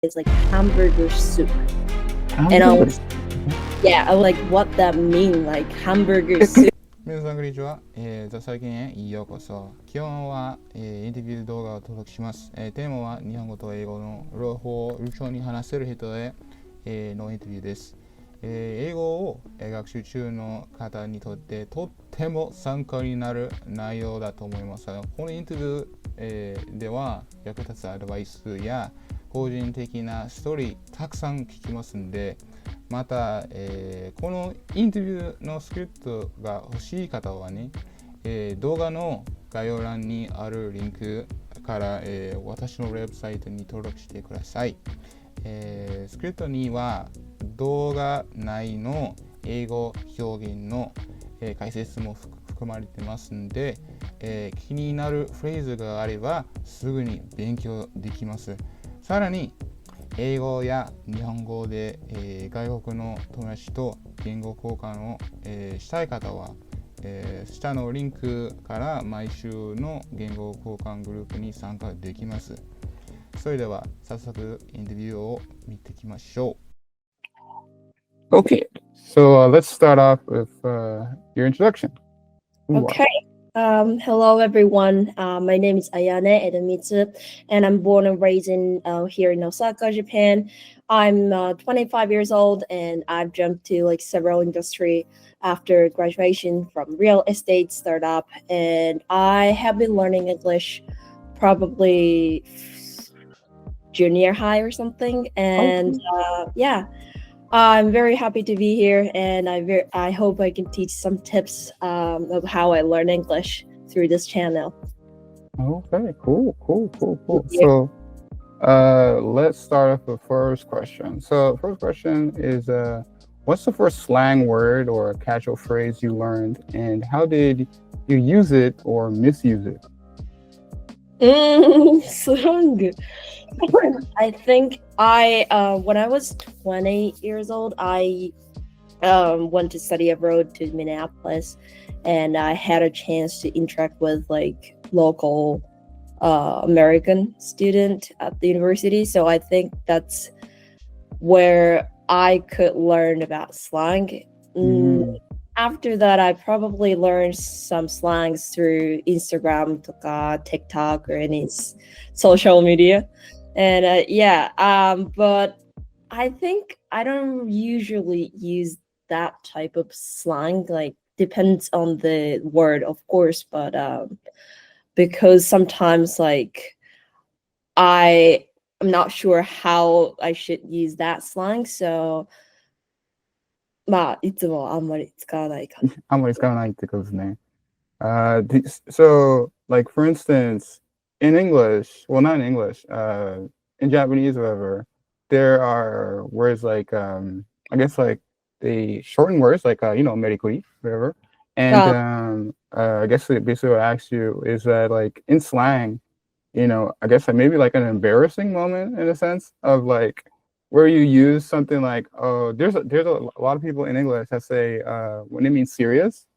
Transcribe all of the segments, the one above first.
is like hamburger soup. And I Hamburger. was, yeah, I was like, what that mean? Like hamburger soup. 皆さんこんにちは。ザ・最近へようこそ。今日は、インタビュー動画を登録します。テーマは日本語と英語の両方流暢に話せる人へ、のインタビューです。英語を学習中の方にとってとっても参考になる内容だと思います。このインタビュー、では役立つアドバイスや個人的なストーリーたくさん聞きますんで、また、このインタビューのスクリプトが欲しい方はね、動画の概要欄にあるリンクから、私のウェブサイトに登録してください。スクリプトには動画内の英語表現の、解説も含まれてますんで、気になるフレーズがあればすぐに勉強できます。さらに英語や日本語で、外国の友達と言語交換を、したい方は、下のリンクから毎週の言語交換グループに参加できます。それでは早速インタビューを見ていきましょう。Okay, so let's start off with your introduction. Okay. Hello everyone. My name is Ayane Edomitsu, and I'm born and raised in here in Osaka, Japan. I'm 25 years old, and I've jumped to like several industry after graduation from real estate startup, and I have been learning English probably junior high or something. And yeah, I'm very happy to be here, and I hope I can teach some tips of how I learn English through this channel. Okay, cool. Yeah. So let's start off with the first question. So first question is what's the first slang word or casual phrase you learned, and how did you use it or misuse it? Slang. I think when I was 20 years old, I went to study abroad to Minneapolis, and I had a chance to interact with like local American student at the university. So I think that's where I could learn about slang. After that, I probably learned some slangs through Instagram, TikTok, or any social media. And but I think I don't usually use that type of slang. Like, depends on the word, of course, but because sometimes like I'm not sure how I should use that slang, so まあいつもあんまり使わないかな。あんまり使わないってことですね。So, like, for instance, in English, well, not in English, in Japanese, whatever, there are words like, I guess, like, the shortened words, like, merikuri, whatever. And I guess basically what I asked you is that, like, in slang, I guess like maybe like an embarrassing moment in a sense of like, where you use something like, oh, there's a lot of people in English that say when it means serious,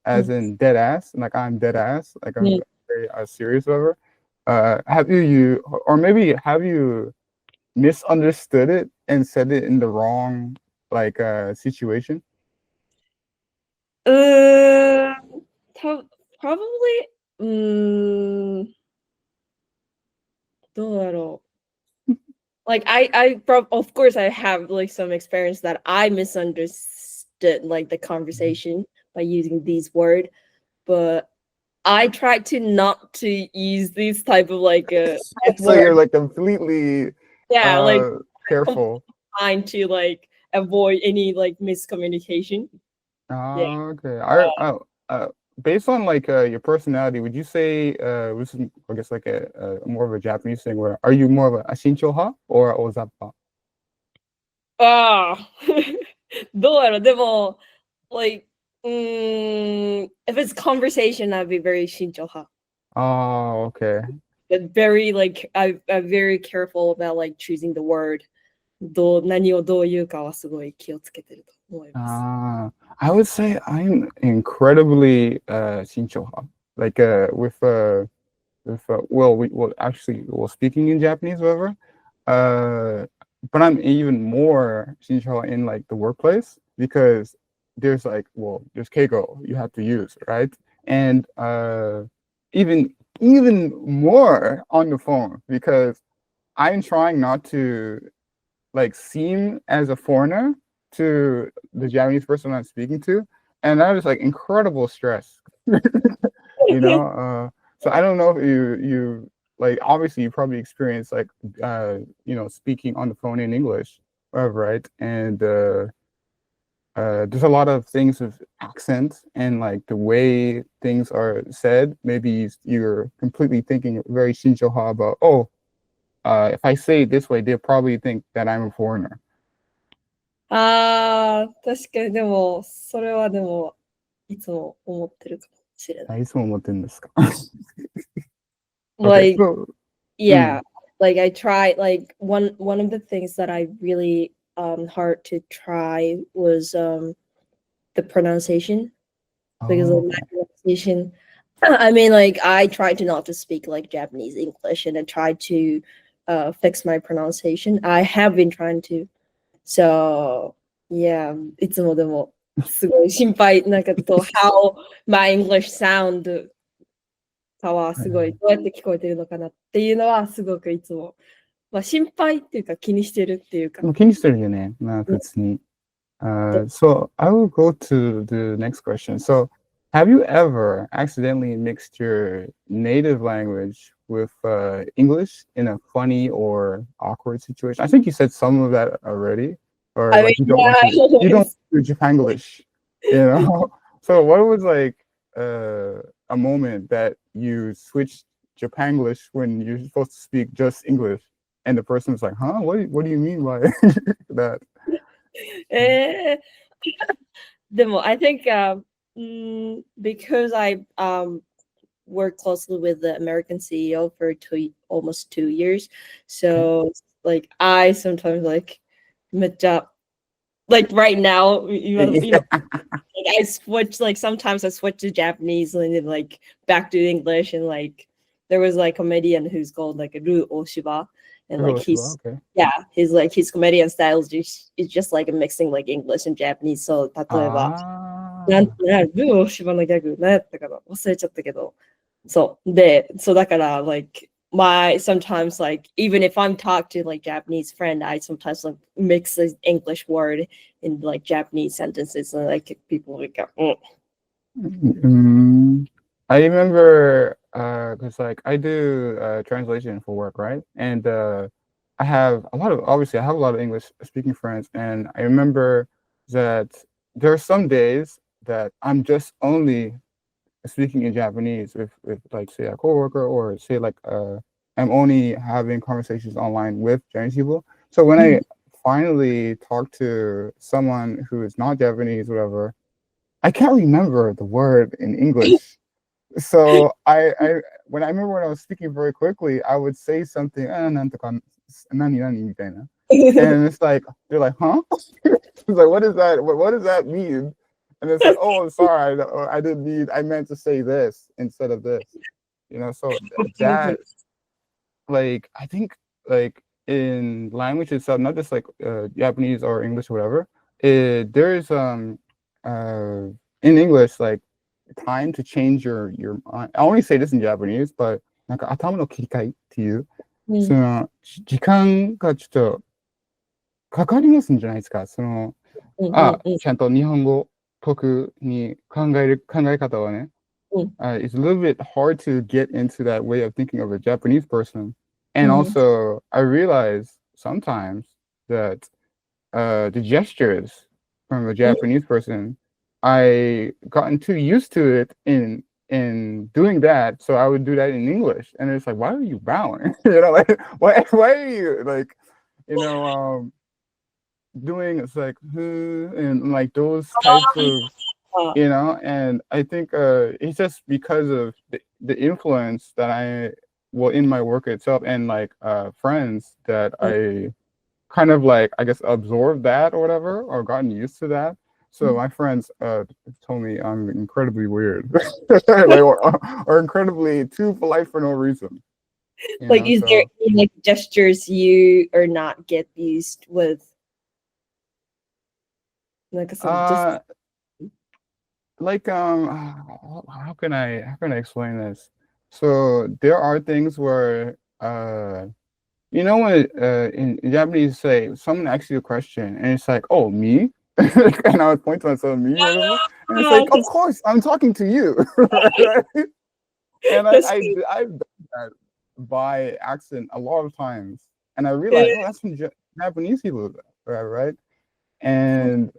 as in dead ass, and like I'm dead ass, like I'm very serious, whatever. Have you misunderstood it and said it in the wrong like situation? Probably どうだろう。Like of course I have like some experience that I misunderstood like the conversation by using these words, but I try to not to use these type of like So you're like completely like careful. trying to like avoid any like miscommunication. Okay. Based on like your personality, would you say this is, I guess, like a more of a Japanese thing, where are you more of a Shincho-ha or a Ozappa? どうやろう。でも like if it's conversation, I'd be very 慎重派. Oh, okay. But very like I'm very careful about like choosing the word. 何をどう言うかはすごい気をつけてると思います。I would say I'm incredibly Shincho-ha. Like with speaking in Japanese, whatever. but I'm even more 신청 in like the workplace because there's like, well, there's Keiko you have to use, right? And even more on the phone because I'm trying not to like seem as a foreigner to the Japanese person I'm speaking to, and that is like incredible stress. You know, so I don't know if you like obviously you probably experienced like you know, speaking on the phone in English, right? And there's a lot of things with accent and like the way things are said. Maybe you're completely thinking very Shinchoha about, oh, if I say it this way, they'll probably think that I'm a foreigner. ああ、確かにでも、それはでも、いつも思ってるかもしれない。いつも思ってるんですか? Like, so, yeah, like I tried, like one of the things that I really hard to try was the pronunciation. Because of my pronunciation. I mean, like I tried to not to speak like Japanese English and I tried to fix my pronunciation. I have been trying to. So yeah, いつもでもすごい心配なんかと how my English sound かはすごいどうやって聞こえてるのかなっていうのはすごくいつもまあ心配っていうか気にしてるっていうか。気にしてるよね。まあ別に。So I will go to the next question. So have you ever accidentally mixed your native language with English in a funny or awkward situation? I think you said some of that already, or I like mean, you don't do Japanglish, you know? So what was like a moment that you switched Japanglish when you're supposed to speak just English, and the person was like, "Huh? What do you mean by that?" でも I think because I worked closely with the American CEO for almost 2 years, so like I sometimes like like right now you know like I switch, like sometimes I switch to Japanese and then like back to English, and like there was like a comedian who's called like Ru Oshiba, and like he's like his comedian style is just like a mixing like English and Japanese. So 例えばルオシバのギャグ何やったかな忘れちゃったけど、そうで、そうだから like sometimes like even if I'm talking to like Japanese friend, I sometimes like mix the English word in like Japanese sentences, and like people would go. I remember because like I do translation for work, right? And I have a lot of English speaking friends, and I remember that there are some days that I'm just only speaking in Japanese with like say a coworker, or say like I'm only having conversations online with Chinese people. So when I finally talk to someone who is not Japanese, whatever, I can't remember the word in English. So I remember when I was speaking very quickly, I would say something, nani mitaina. And it's like they're like, huh? It's like, what is that? What does that mean? And it's like, oh, sorry, I didn't mean. I meant to say this instead of this. You know, so that like I think like in language itself, not just like Japanese or English or whatever, there's in English like time to change your mind. I only say this in Japanese, but なんか頭の切り替えっていう、その時間がちょっとかかりますんじゃないですか。そのちゃんと日本語得に考え方はね。It's a little bit hard to get into that way of thinking of a Japanese person. And also, I realize sometimes that the gestures from a Japanese person, I gotten too used to it in doing that, so I would do that in English, and it's like, why are you bowing? You know, like why are you like, you know, doing it's like and like those types of, you know, and I think it's just because of the influence that in my work itself, and like friends that I kind of like, I guess, absorbed that or whatever, or gotten used to that. So my friends told me I'm incredibly weird, like, or incredibly too polite for no reason. Like, is there So any like gestures you or not get used with? Like some just uh like how can I explain this? So there are things where you know when in Japanese say someone asks you a question and it's like, oh, me? And I would point to myself, me, whatever. And it's like, of course, I'm talking to you. Right? And that's I've done that by accident a lot of times. And I realized, oh, that's from Japanese people, right? And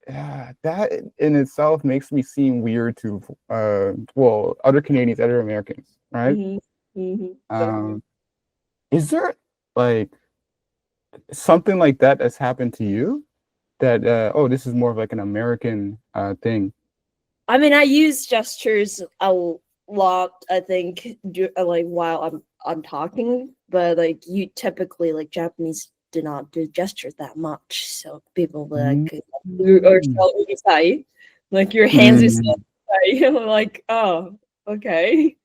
yeah, that in itself makes me seem weird to well, other Canadians, other Americans, right? definitely. Is there like something like that that's happened to you that oh, this is more of like an American thing? I mean, I use gestures a lot. I think like while I'm talking, but like you typically like Japanese do not do gestures that much. So people like you are Mm. so excited, like your hands are so excited. I'm like, oh, okay.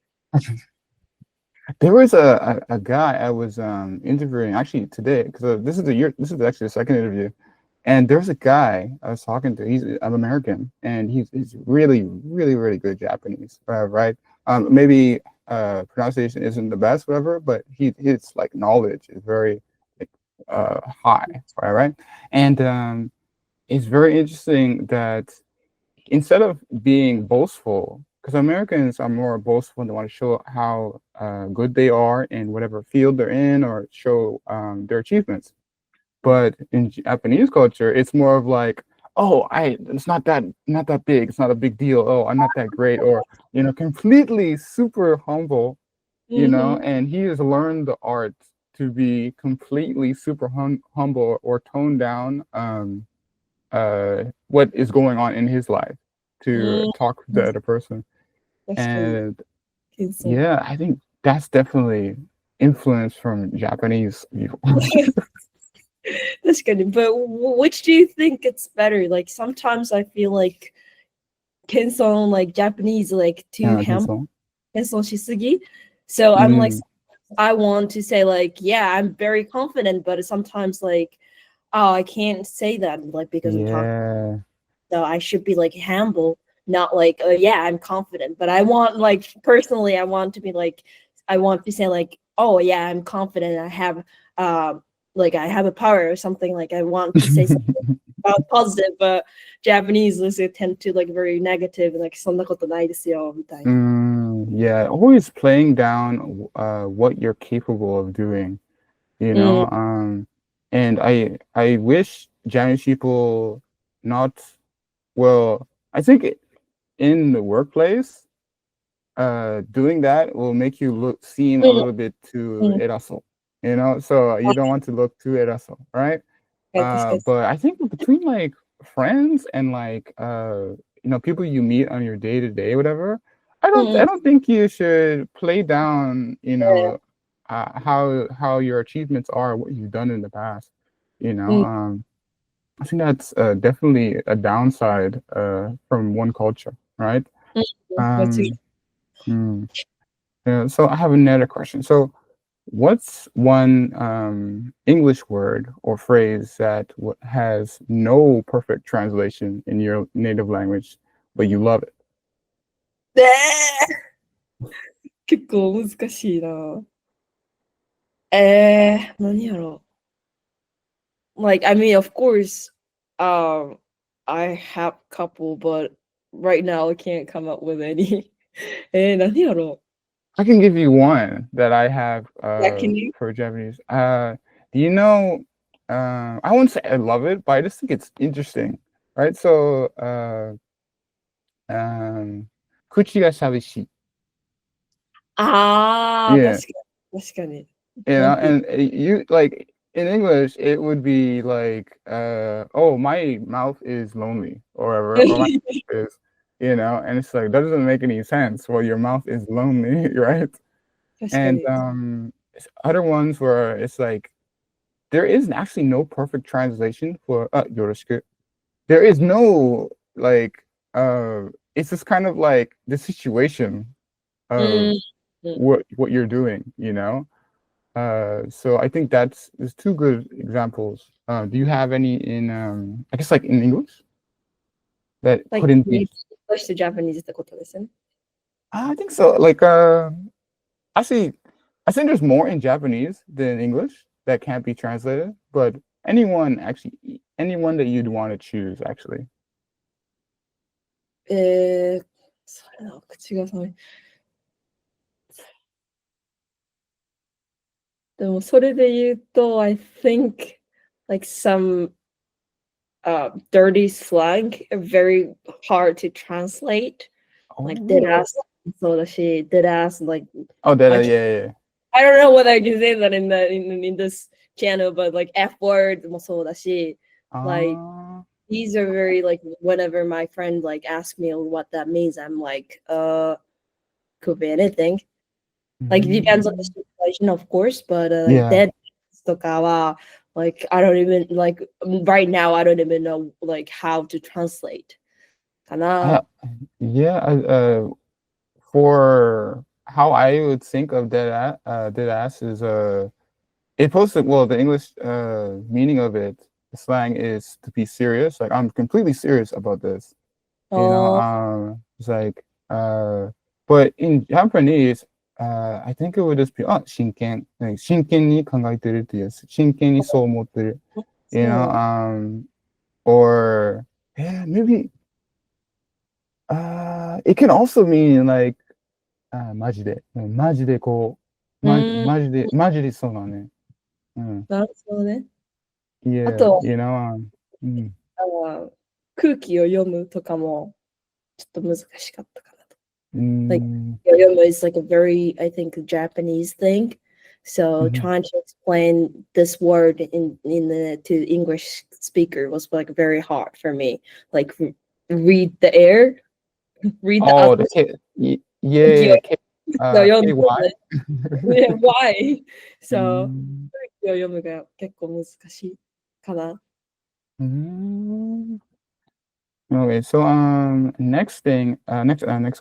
There was a guy I was interviewing actually today because this is actually the second interview, and there was a guy I was talking to. He's an American, and he's really good Japanese, right? Maybe pronunciation isn't the best, whatever, but his like knowledge is very like high, right? And it's very interesting that instead of being boastful, because Americans are more boastful and they want to show how good they are in whatever field they're in or show their achievements. But in Japanese culture, it's more of like, oh, it's not that big. It's not a big deal. Oh, I'm not that great, or completely super humble, and he has learned the art to be completely super humble or tone down what is going on in his life to Mm, talk to the other person. that's good. And So yeah, I think that's definitely influence from Japanese people. that's good. But which do you think it's better? Like sometimes I feel like Kenson like Japanese like too I think so. Kenson shisugi. So I'm like Mm, I want to say like yeah I'm very confident, but sometimes like oh I can't say that like because I'm talking. yeah. So I should be like humble, not like yeah I'm confident. But I want like personally I want to be like I want to say like oh yeah I'm confident. I have like I have a power or something. Like I want to say something positive, but Japanese listeners tend to like very negative and like そんなことないですよみたいな。Yeah, always playing down what you're capable of doing, you Mm, know. And I wish Japanese people not well. I think in the workplace, doing that will make you seem a mm, little bit too mm. eraso, so you don't want to look too eraso, right? 確かに。But I think between like friends and like people you meet on your day to day, whatever, I うん don't think you should play down, how your achievements are, what you've done in the past, you うん know. I think that's definitely a downside from one culture, right? うん間違い Um, hmm. Yeah, so I have another question. So, what's one English word or phrase that has no perfect translation in your native language, but you love it? で結構難しいな。何やろう。Like, I mean, of course, I have couple, but right now I can't come up with any. 何やろ I can give you one that I have Yeah, can you? for Japanese. Do you know? I wouldn't say I love it, but I just think it's interesting, right? So, kuchi ga shabishi. ああ、Yeah, 確かに。you な know, んて、and you like in English, it would be like, oh, my mouth is lonely, or whatever, or my mouth is, and it's like that doesn't make any sense. Well, your mouth is lonely, right? 確か And に。other ones where it's like there is actually no perfect translation for yoroshiku. There is no like it's just kind of like the situation う of ん。what you're doing, So I think there's two good examples. Do you have any in I guess like in English that Like couldn't be? English to Japanese ってことですね。I think so. Like actually, I think there's more in Japanese than English that can't be translated. But anyone that you'd want to choose actually. それだ、口が寒い。でもそれで言うと、I think like some dirty slang are very hard to translate. Like dead ass そうだし、dead ass like Oh, yeah. I don't know whether I can say that in this channel, but like F word もそうだし、like these are very like whenever my friend like asks me what that means, I'm like, could be anything. Like it depends on the situation, of course, but Yeah. dead とかは like I don't even like right now I don't even know like how to translate. かな。Yeah, for how I would think of dead ass is it posted well the English meaning of it, the slang is to be serious. Like I'm completely serious about this. It's like but in Japanese I think it would just be 真剣 like 真剣に考えてるっていう真剣にそう思ってる or yeah maybe it can also mean like マジでこうマジでそうだね。なるほどね。Yeah, あと、空気を読むとかもちょっと難しかったかなと。Like, 読む is like a very, I think, Japanese thing. So trying to explain this word to English speaker was like very hard for me. Like read the air, read the other. Yeah. KY? Yeah, why? So 空気を読むが結構難しいかな。Okay, so next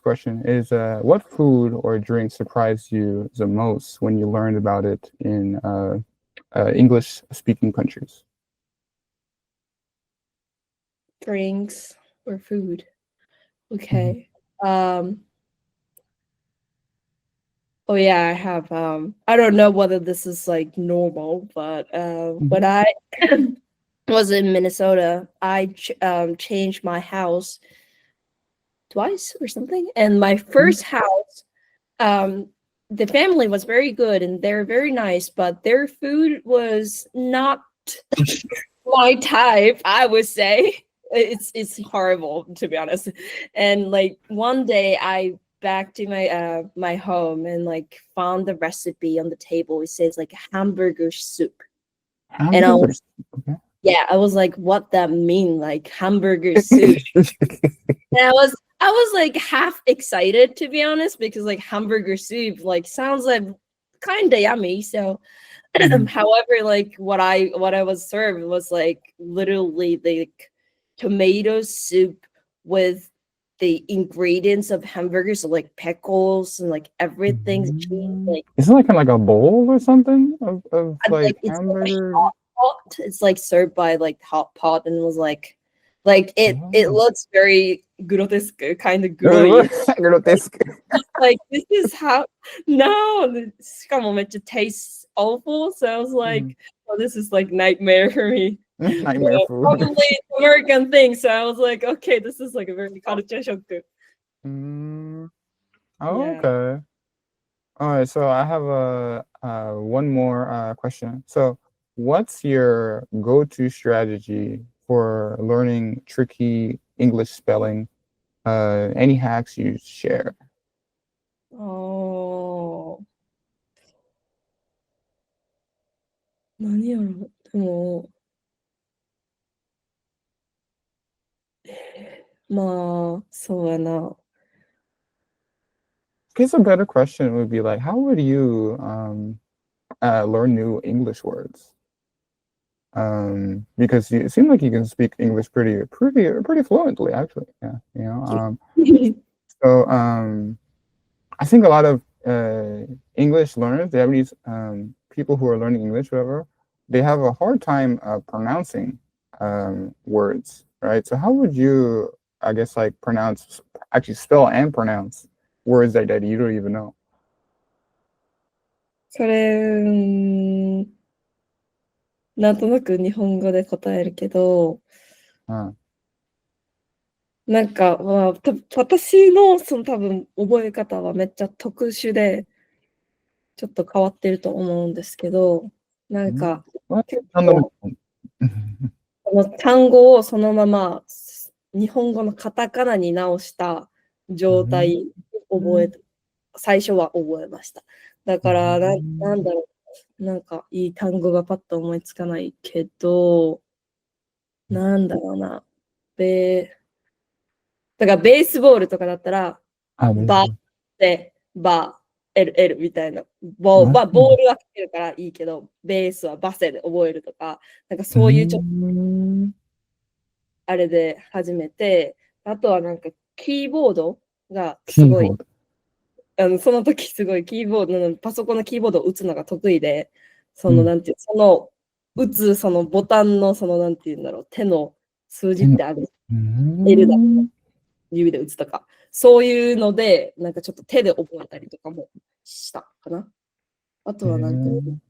question is what food or drink surprised you the most when you learned about it in English speaking countries? Drinks or food. Okay. Oh yeah, I have I don't know whether this is like normal, but when I was in Minnesota, I changed my house twice or something. And my first house, the family was very good and they're very nice, but their food was not my type, I would say. It's horrible, to be honest. And like one day I back to my home and like found the recipe on the table. It says like hamburger soup. And I was, yeah, I was like, what that mean? Like hamburger soup. And I was like half excited, to be honest, because like hamburger soup like sounds like kind of yummy. So however, like what I was served was like literally like tomato soup with the ingredients of hamburgers, so like pickles and like everything. Like, isn't it like a bowl or something of like it's hamburger? Like pot. It's like served by like hot pot, and it was like it looks very grotesque, kind of gooey. Grotesque. Like this is how no, しかもめっちゃ tastes awful. So I was like, oh, this is like nightmare for me. Nightmare food. Probably American thing. So I was like, okay, this is like a very culture shock. Okay. All right. So I have one more question. So, what's your go-to strategy for learning tricky English spelling? Any hacks you share? Oh. 何やろでもまあそうやな I guess a better question would be like, how would you learn new English words? Because it seems like you can speak English pretty fluently, actually. Yeah, So I think a lot of English learners, Japanese people who are learning English, whatever, they have a hard time pronouncing words, right? So how would you, I guess, like actually spell and pronounce words that you don't even know? それ、なんとなく日本語で答えるけど、なんか、まあ、私のその多分覚え方はめっちゃ特殊で、ちょっと変わってると思うんですけど、なんか、結構、この単語をそのまま日本語のカタカナに直した状態を最初は覚えました。だから、なんだろう、なんかいい単語がパッと思いつかないけど、なんだろうな、だからベースボールとかだったら、バで、LL みたいな。ボールは来てるからいいけど、ベースはバセで覚えるとか、なんかそういうちょっと、あれで始めて、あとはなんかキーボードがすごい、その時すごいキーボードの、パソコンのキーボードを打つのが得意で、なんていう、打つそのボタンの、なんていうんだろう、手の数字ってある。L だ。指で打つとか、そういうので、なんかちょっと手で覚えたりとかもしたかな。あとはなん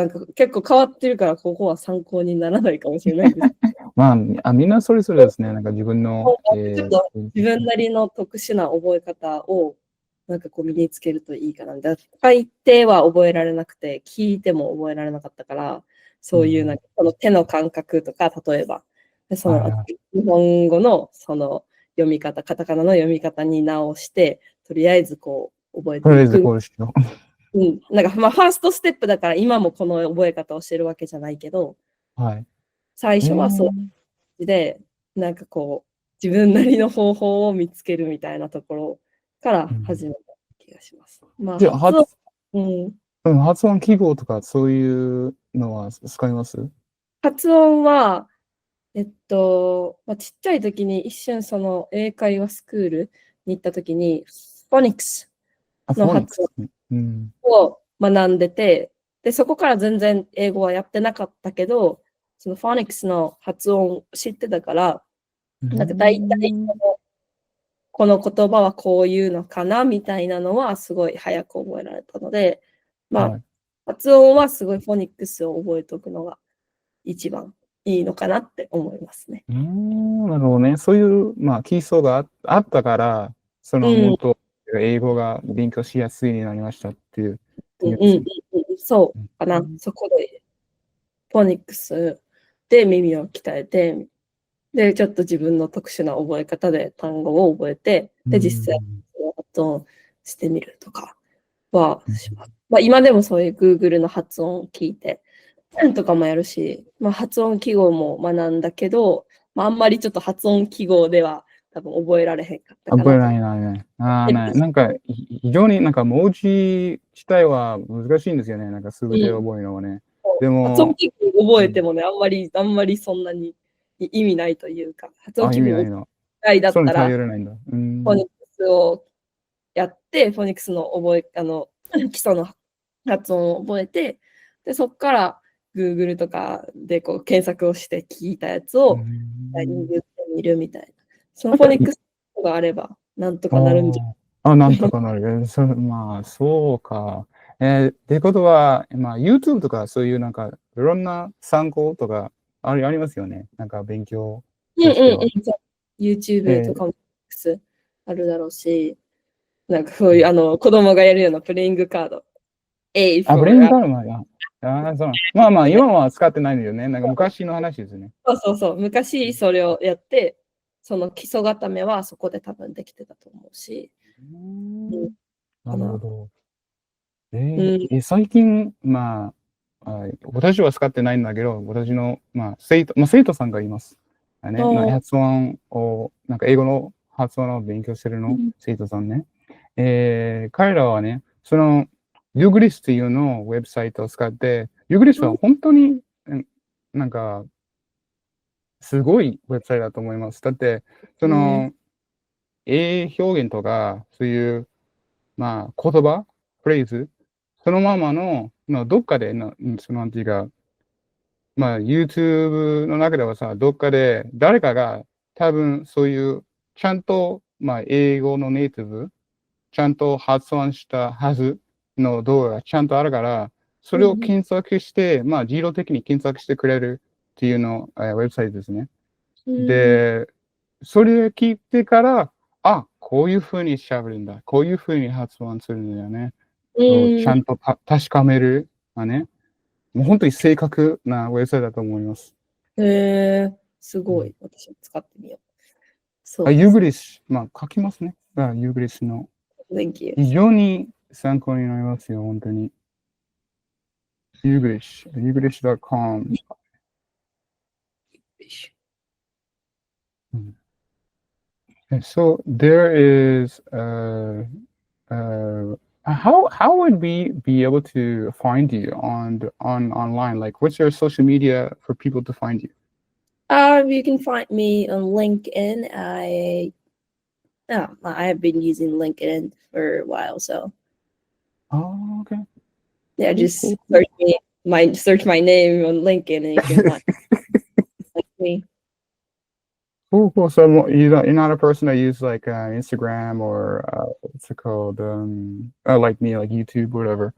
か結構変わってるから、ここは参考にならないかもしれないです。まあ、みんなそれぞれですね。なんか自分の、ちょっと自分なりの特殊な覚え方を、なんかこう身につけるといいかな。書いては覚えられなくて、聞いても覚えられなかったから、そういうなんかその手の感覚とか、例えば、日本語の読み方、カタカナの読み方に直して、とりあえずこう覚えていく。なんかまあファーストステップだから今もこの覚え方をしてるわけじゃないけど、最初はそうで、なんかこう自分なりの方法を見つけるみたいなところから始めた気がします。まあ発音記号とかそういうのは使います？発音はちっちゃい時に一瞬英会話スクールに行った時に、フォニックスの発音を学んでて、で、そこから全然英語はやってなかったけど、そのフォニックスの発音を知ってたから、なんか大体この言葉はこういうのかなみたいなのはすごい早く覚えられたので、まあ、発音はすごいフォニックスを覚えておくのが一番いいのかなって思いますね。なるほどね。そういう、まあ、基礎があったから、もっと英語が勉強しやすいになりましたっていう。そうかな。そこで、フォニックスで耳を鍛えて、で、ちょっと自分の特殊な覚え方で単語を覚えて、で、実際、発音してみるとかはします。まあ、今でもそういう Google の発音を聞いて、とかもやるし、まあ、発音記号も学んだけど、まあ、あんまりちょっと発音記号では多分覚えられへんかったかな。覚えられないね。なんか、非常になんか文字自体は難しいんですよね。なんかすべて覚えるのはね。でも、発音記号覚えてもね、あんまりそんなに意味ないというか、発音記号だったら、フォニックスをやって、フォニックスの基礎の発音を覚えて、で、そこから Google とかでこう検索をして聞いたやつを言ってみるみたいな。そのフォニックスがあれば、なんとかなるんじゃなんとかなる。まあ、そうか。ってことは、まあ、YouTube とかそういうなんか、いろんな参考とかありますよね。なんか勉強としては。YouTube とかもあるだろうし、なんかそういう子供がやるようなプレイングカード。プレイングカードもそう。まあまあ、今は使ってないんだよね。なんか昔の話ですね。そう。昔それをやって、その基礎固めはそこで多分できてたと思うし。なるほど。最近、まあ、私は使ってないんだけど、私の、生徒さんがいます。発音を、なんか英語の発音を勉強してるの、生徒さんね。彼らはね、ユーグリスっていうのをウェブサイトを使って、ユーグリスは本当に、なんか、すごいウェブサイトだと思います。だって、英表現とか、そういう、まあ、言葉フレーズ、そのままのどっかでそのなんていうか、YouTube の中ではさ、どっかで誰かが多分そういうちゃんと、英語のネイティブ、ちゃんと発音したはずの動画がちゃんとあるから、それを検索して、自動的に検索してくれるっていうの、ウェブサイトですね。で、それを聞いてから、こういう風に喋るんだ。こういう風に発音するんだよね。ちゃんと確かめる。ね。もう本当に正確なウェブサイトだと思います。すごい。私も使ってみよう。そうユーグリッシュ。書きますね。ユーグリッシュの。Thank you. 非常に参考になりますよ、本当に。ユーグリッシュ。English.com. So there is how would we be able to find you online? Like, what's your social media for people to find you? You can find me on LinkedIn. I have been using LinkedIn for a while, so Oh, okay. yeah, Cool, just cool. search my name on LinkedIn and you can find me. Cool. So you're not a person that uses like Instagram or what's it called? Like me, like YouTube, whatever.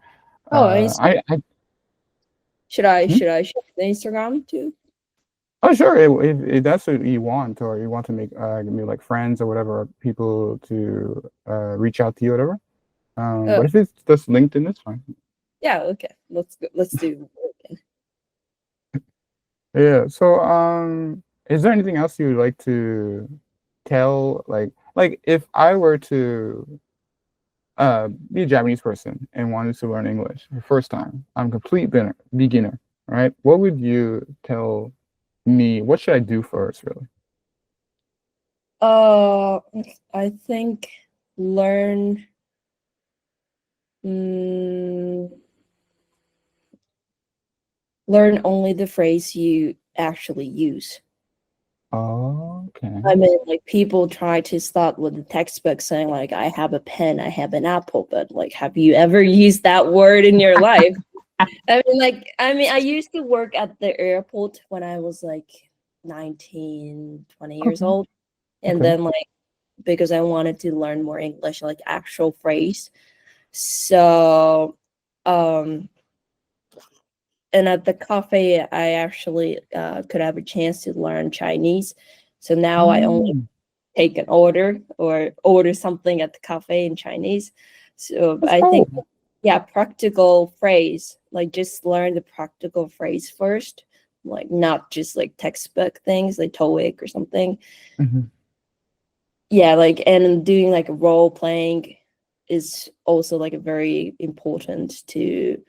Should I share the Instagram too? Oh, sure. If that's what you want, or you want to make maybe like friends or whatever, people to reach out to you, or whatever. But if it's just LinkedIn, it's fine. Yeah, okay. Let's do LinkedIn. Yeah. So, is there anything else you'd like to tell? Like if I were to be a Japanese person and wanted to learn English for the first time, I'm a complete beginner, right? What would you tell me? What should I do first, really? I think learn only the phrase you actually use. Oh, okay. I mean, like people try to start with the textbook saying like, I have a pen, I have an apple, but like, have you ever used that word in your life? I used to work at the airport when I was like 19, 20 years old. And then like, because I wanted to learn more English, like actual phrase. So, and at the cafe, I actually could have a chance to learn Chinese. So now I only take an order or order something at the cafe in Chinese. So I think, practical phrase, like just learn the practical phrase first, like not just like textbook things like TOEIC or something. Yeah, like, and doing like role playing is also like a very important to,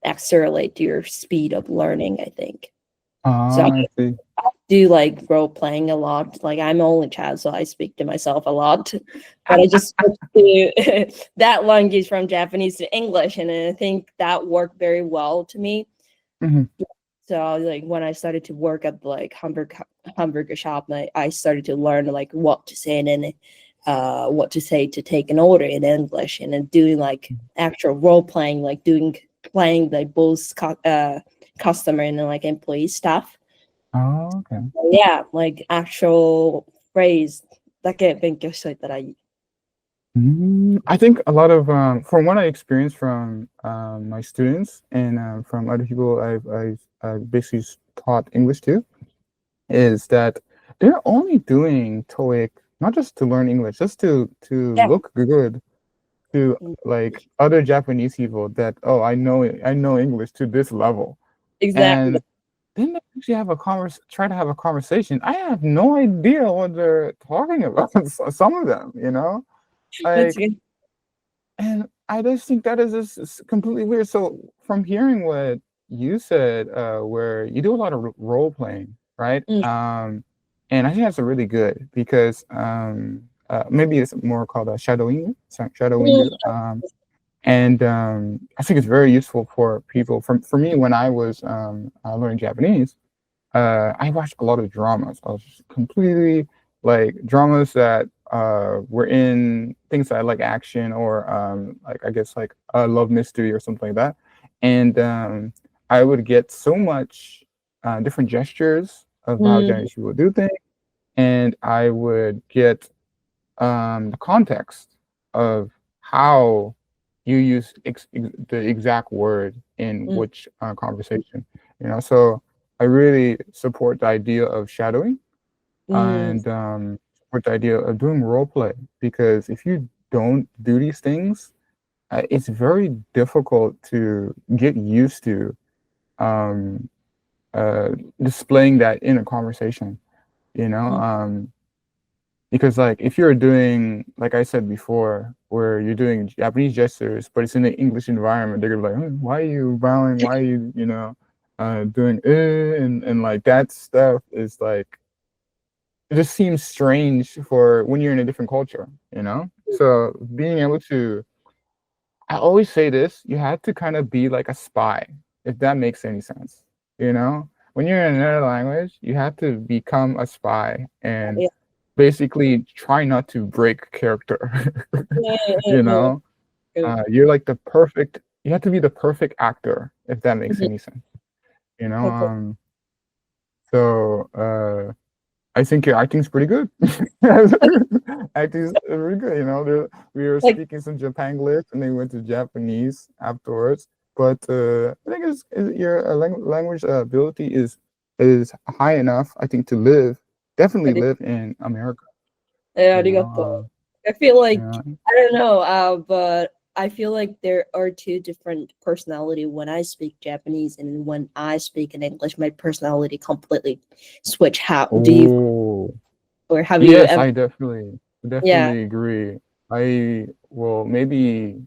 accelerate your speed of learning, I think. So I see. I do like role playing a lot. Like I'm an only child, so I speak to myself a lot. But I just switched to that language from Japanese to English, and I think that worked very well to me. So like when I started to work at like hamburger shop, I started to learn like what to say and then what to say to take an order in English, and then doing like actual role playing, like playing like both customer and then like employee stuff. Oh, okay. Yeah, like actual phrase だけ勉強しといたらいい。I think a lot of from what I experienced from my students and from other people I've basically taught English to, is that they're only doing TOEIC not just to learn English, just to look good to like other Japanese people that I know English to this level. Exactly. And then they actually try to have a conversation. I have no idea what they're talking about. Some of them, like, and I just think that is just completely weird. So from hearing what you said, where you do a lot of role playing, right? And I think that's really good because maybe it's more called shadowing. And I think it's very useful for people. For me, when I was learning Japanese, I watched a lot of dramas. I was just completely like dramas that were in things that I like action or like I guess like love mystery or something like that. And I would get so much different gestures of how Japanese people do things, and I would get the context of how you use the exact word in which conversation. You know, so I really support the idea of shadowing and support the idea of doing role play, because if you don't do these things, it's very difficult to get used to displaying that in a conversation, you know, because like if you're doing, like I said before, where you're doing Japanese gestures, but it's in an English environment, they're gonna be like, why are you bowing? Why are you, you know, doing and like that stuff is like, it just seems strange for when you're in a different culture, you know? So being able to, I always say this, you have to kind of be like a spy, if that makes any sense, you know? When you're in another language, you have to become a spy and basically try not to break character, you know? You're like the perfect, you have to be the perfect actor, if that makes any sense, you know? So I think your acting's pretty good. Acting's really good, you know? We were speaking some Japanglish and then we went to Japanese afterwards. But I think your language ability is high enough, I think, to definitely live in America. Yeah, You know, I feel like, yeah. I don't know, but I feel like there are two different personality when I speak Japanese and when I speak in English. My personality completely switch. How do you, or have you Yes, ever? I definitely agree. I will maybe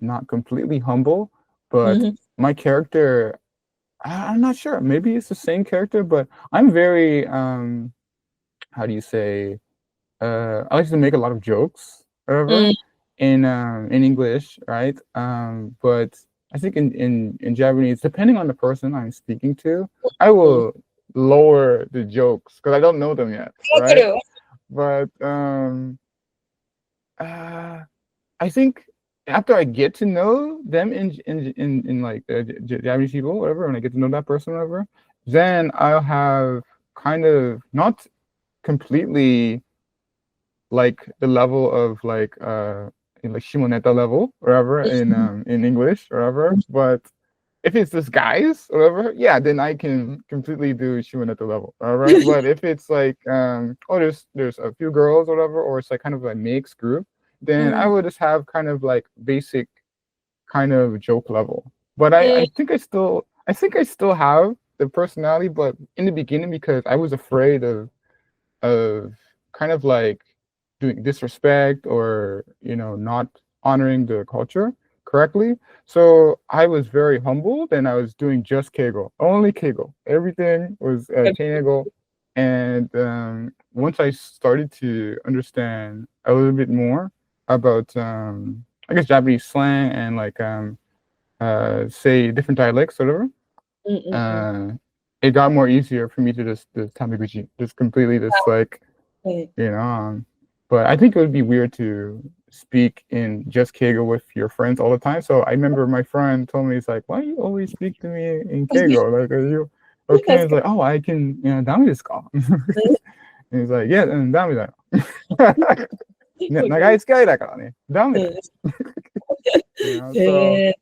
not completely humble, but my character, I'm not sure. Maybe it's the same character, but I'm very how do you say? I like to make a lot of jokes, whatever, in English, right? But I think in Japanese, depending on the person I'm speaking to, I will lower the jokes because I don't know them yet, right? But I think after I get to know them in like Japanese people, whatever, when I get to know that person, whatever, then I'll have kind of not completely like the level of like in like Shimoneta level, whatever, in English, whatever. But if it's this guys, whatever, yeah, then I can completely do Shimoneta level, all right. But if it's like oh, there's a few girls, whatever, or it's like kind of a mixed group, then I would just have kind of like basic kind of joke level. But I think I still have the personality, but in the beginning, because I was afraid of kind of like doing disrespect or, you know, not honoring the culture correctly. So I was very humbled and I was doing just Keigo, only Keigo. Everything was Keigo. And once I started to understand a little bit more about, I guess, Japanese slang and like, say different dialects, whatever, it got more easier for me to just Tamaguchi, just completely just like, you know, but I think it would be weird to speak in just Keigo with your friends all the time. So I remember my friend told me, he's like, why do you always speak to me in Keigo? Like, are you okay? It's like, oh, I can, you know, ダメですか? And he's like, yeah, ダメだよ。長い付き合いだからね。ダメだよ。You know, so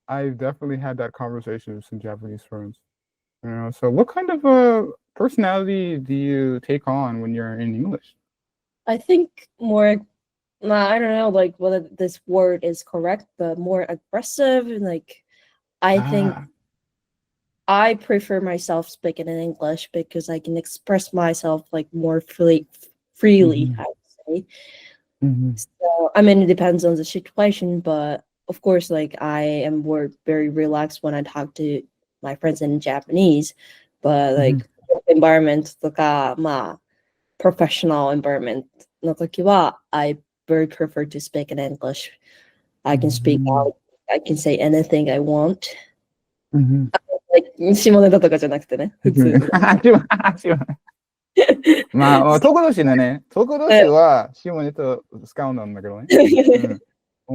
I've definitely had that conversation with some Japanese friends. You know, so what kind of personality do you take on when you're in English? I think more, I don't know, like whether this word is correct, but more aggressive. And like, I think I prefer myself speaking in English because I can express myself like more freely, I would say. So, I mean, it depends on the situation, but of course, like I am very relaxed when I talk to my friends in Japanese, but like environment とか、まあ professional environment の時は I very prefer to speak in English. I can speak out. I can say anything I want. Like 下ネタとかじゃなくてね、普通に。まあ、東同士でね、東同士は下ネタ使うんだけどね。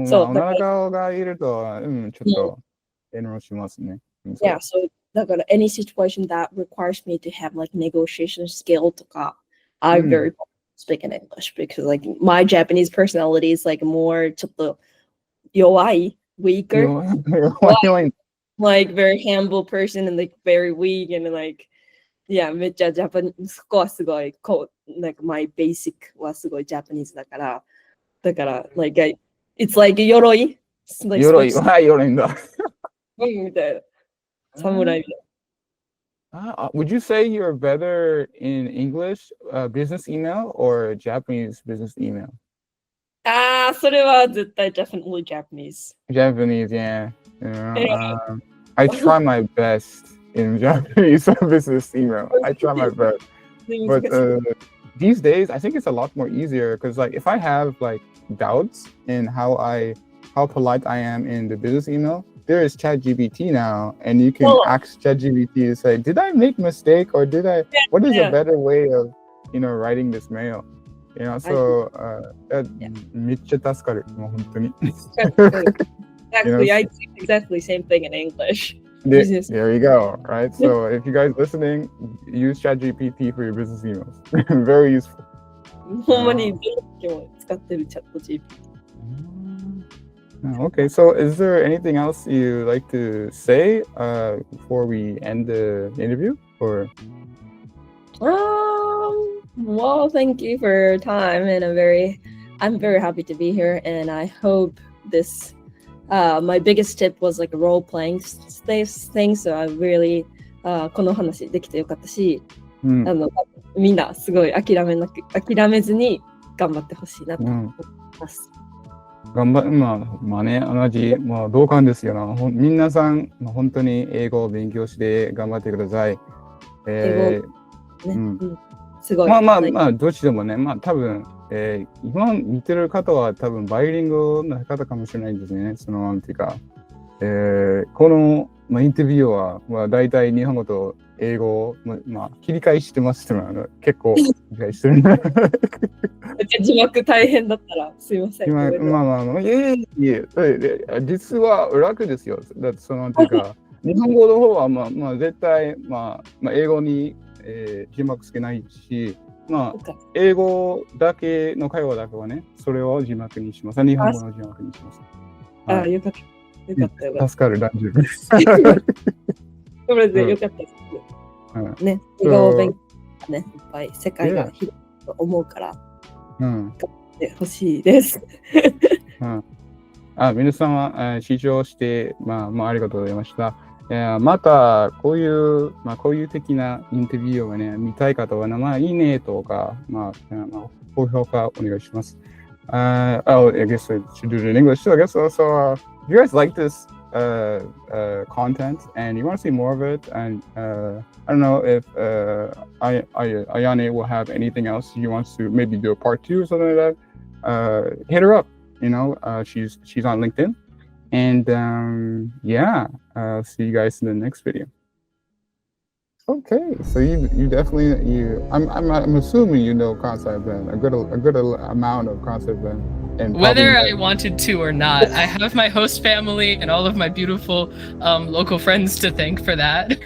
そう、女の顔がいると、ちょっと遠慮しますね。Yeah, so だから any situation that requires me to have like negotiation skill とか、I'm very speak in English because like my Japanese personality is like more ちょっと弱い weaker, like very humble person and like very weak and like yeah めっちゃジャパニーズそこはすごいこうなんか my basic はすごいジャパニーズだからlike it's like 鎧鎧んだみたいな侍みたいな。Would you say you're better in English business email or Japanese business email? それは絶対 definitely Japanese. Japanese, yeah. I try my best in Japanese business email. I try my best. But these days, I think it's a lot more easier because like if I have like doubts in how polite I am in the business email, there is ChatGPT now, and you can ask ChatGPT to say, did I make mistake or what is a better way of, writing this mail? So, めっちゃ助かる。もう本当に。Exactly, I do exactly same thing in English. There you go, right? So if you guys listening, use ChatGPT for your business emails. Very useful. ほんまに使ってるチャット GPT. Okay, so is there anything else you'd like to say before we end the interview? Or well, thank you for your time, and I'm very happy to be here, and I hope this my biggest tip was like a role playing thing, so I really この話できてよかったし、みんなすごい諦めずに頑張ってほしいなと思います。まあね、同じ、同感ですよな。皆さん、本当に英語を勉強して頑張ってください。すごい。まあ、どっちでもね、多分、今見てる方は多分バイリングの方かもしれないんですね。なんていうか、この、インタビューは、大体日本語と英語を、切り替えしてます結構、切り替えしてる。字幕大変だったらすいません。実は楽ですよ。だってなんていうか、日本語の方は、絶対、英語に、字幕つけないし、英語だけの会話だけはね、それを字幕にします。日本語の字幕にします。よかった。よかった。助かる、大丈夫です。それでよかったです。ね、英語を勉強ね、いっぱい世界が広いと思うから、頑張ってほしいです。皆さんは視聴して、ありがとうございました。また、こういう的なインタビューをね、見たい方は、いいねとか、高評価お願いします。I guess I should do it in English too. I guess also, if you guys like this content and you want to see more of it, and I don't know if Ayane will have anything else she wants to maybe do a part 2 or something like that, hit her up. She's on LinkedIn. And see you guys in the next video. Okay, so you definitely I'm assuming you know concept Ben, a good amount of concept Ben. And whether I wanted to or not, I have my host family and all of my beautiful local friends to thank for that.